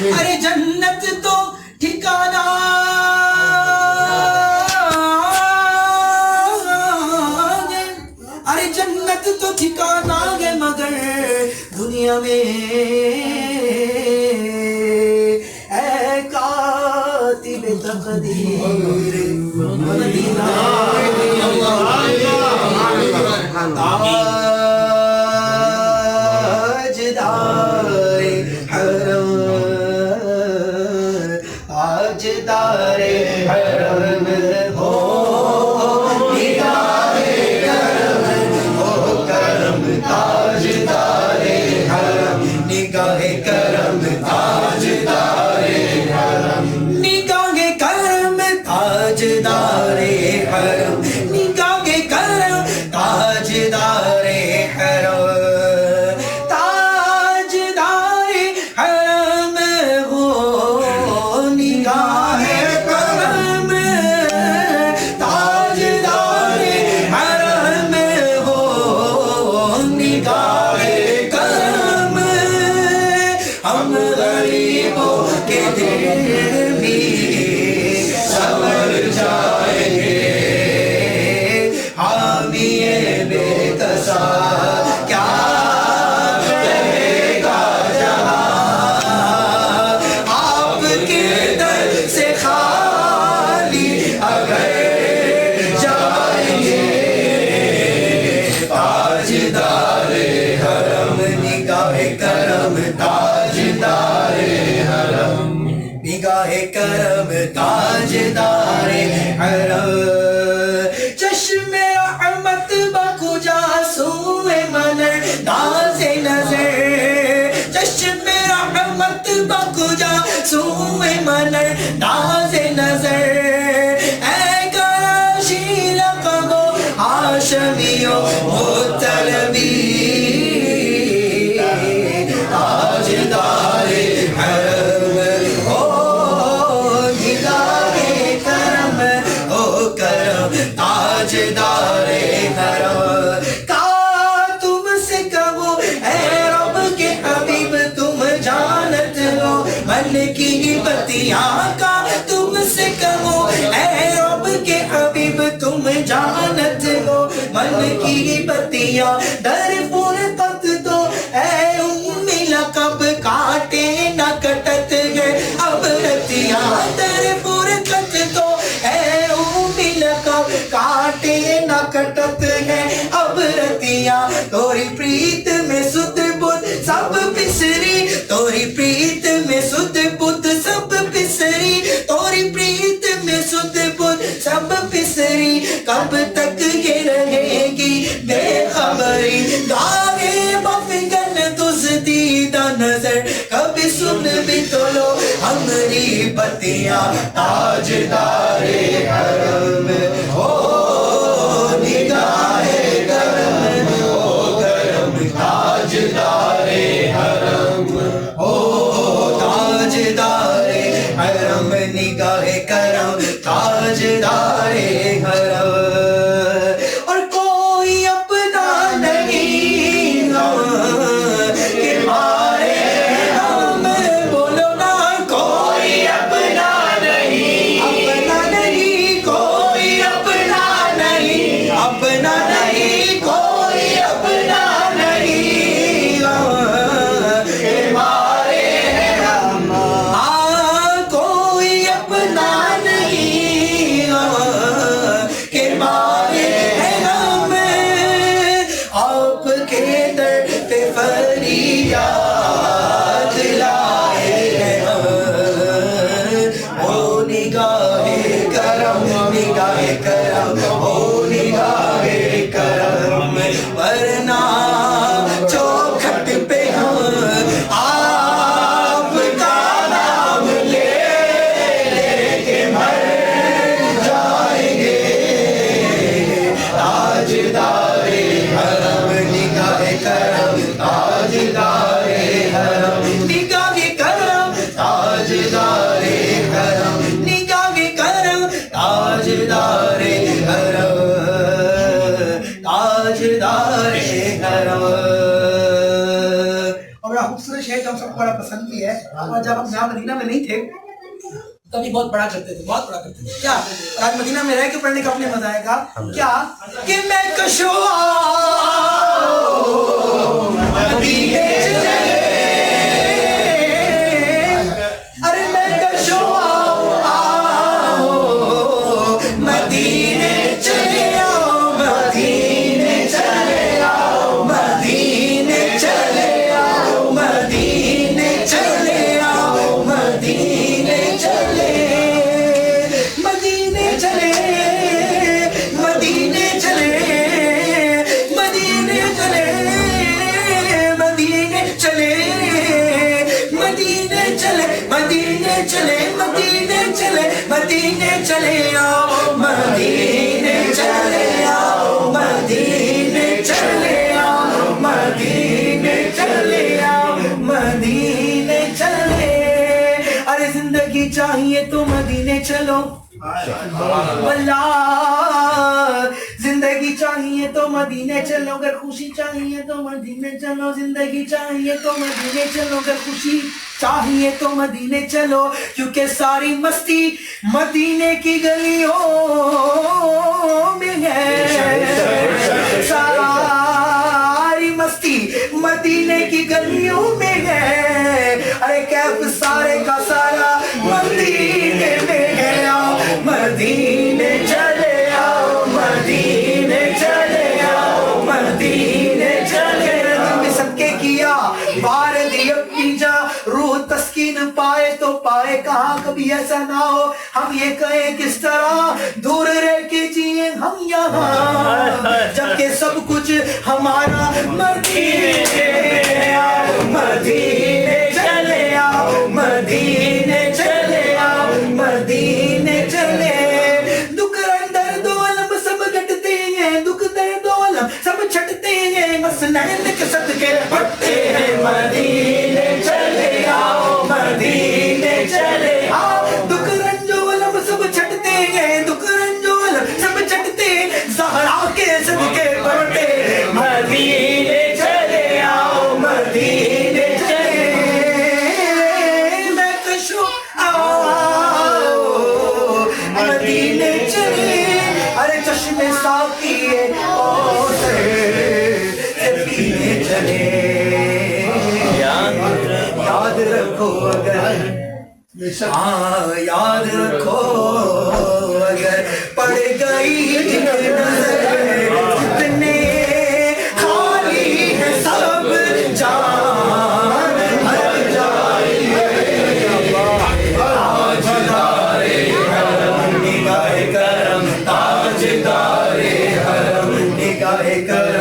ارے جنت تو ٹھکانہ ہے، ارے جنت تو ٹھکانہ ہے مگر دنیا میں اے کاتب تقدیر مدینہ تاجدار حرم، تاجدار حرم ہو نگاہ کرم، ہو کرم تاجدار حرم، نگاہ کرم تاجدار حرم، نگاہ کرم تاجدار حرم، نگاہ کرم تاجدار حرم، تاجدار حرم ہو نگاہ کرم، تاجدار حرم ہو نگاہ کرم، ہم غریبوں کے دل بھی سنور جائیں گے، حامی بے کسا کیا کہے گا جہاں، آپ کے در سے خالی اگر جائیں گے، تاجدار حرم نگاہ کرم تاجدار حرم، نگاہ کرم تاجدار حرم، چشم رحمت بکجا سوئے منر داز نظر، چشم رحمت بکجا سوئے منر داز نظر، اے کراشی لقب و ہاشمیو مطلبی، تاجدار حرم ہو نگاہ کرم، ہو کرم تاجدار حرم، کہا تم سے کہو اے رب کے حبیب تم جانت ہو من کی بتیاں، کا تم سے کہو اے رب کے حبیب تم جانت ہو من کی بتیاں، در فرقت تو اے امی لقب کاٹے نہ کٹت ہے اب رتیاں، در فرقت تو اے امی لقب کاٹے نہ کٹت ہے اب رتیاں، توری پریت میں سد بدھ سب بسری، توری پریت میں سد بدھ سب بسری، توری پریت میں سد بدھ سب بسری، کب تک یہ رہے گی بے خبری، گاہے بفگن دزدیدہ نظر، کبھی سن بھی تو لو ہمری بتیاں، تاجدار حرم ہو نگاہ کرم، ہو کرم تاجدار حرم، ہو تاجدار حرم، نگاہ کرم تاجدار حرم، اور کوئی اپنا نہیں کہ مارے ہم، بولو نا کوئی اپنا نہیں، اپنا نہیں کوئی اپنا نہیں، اپنا نہیں کوئی اپنا نہیں کہ مارے कि हम सबको बड़ा पसंद भी है, और जब हम यहाँ मदीना में नहीं थे तभी बहुत पढ़ा करते थे, बहुत पढ़ा करते थे। क्या आज मदीना में रह के पढ़ने का अपने मजा आएगा क्या कि मैं कशो मदीने चले, अरे मैं कशो मदीने चले आओ, मदीने चले आओ, मदीने चले आओ, मदीने चले आओ, मदीने चले, मदीने चले, मदीने चले, मदीने चले, मदीने चले, मदीने चले, मदीने चले, मदीने चले, मदीने चले आओ, मदीने चले आओ, मदीने चले आओ, मदीने चले आओ, मदीने चले। अरे जिंदगी चाहिए तो मदीने चलो, वल्लाह जिंदगी चाहिए तो मदीने चलो, अगर खुशी चाहिए तो मदीने चलो, जिंदगी चाहिए तो मदीने चलो, अगर खुशी चाहिए तो मदीने चलो, क्योंकि सारी मस्ती मदीने की गलियों में है, सारी मस्ती मदीने की गलियों में है, अरे कैफ सारे का सारा मदीने में है, आओ मदीने चले आओ, मदीने चले आओ, मदीने चले, तुमने सबके किया बार दिया पीजा, रूह तस्कीन पाए तो पाए कहाँ, कभी ऐसा ना हो हम ये कहें किस तरह दूर रह के जिए हम यहाँ, जबकि सब कुछ हमारा मदीने आओ, मदीने चले आओ, मदीने चले आओ, मदीने चले, दुख दर्द अलम सब घटते हैं, दुख दर्द अलम सब छटते हैं, बस नैन के सदके बढ़ते हैं, मदीने चले आओ, मदीने चले आओ, दुख रंजो अलम सब छटते हैं, दुख रंजो अलम सब छटते हैं, ज़हरा के सदके बढ़ते हैं, मदीने चले आओ, मदीने चले, मैं कशो आओ मदीने चले, अरे चश्मे साकी और से पीने चले, याद रखो अगर, हाँ याद रखो अगर पड़ गई एक नजर, कितने खाली है सब जान, हर जाए ताजदारे हरम, निगाहे करम ताजदारे हरम, निगाहे करम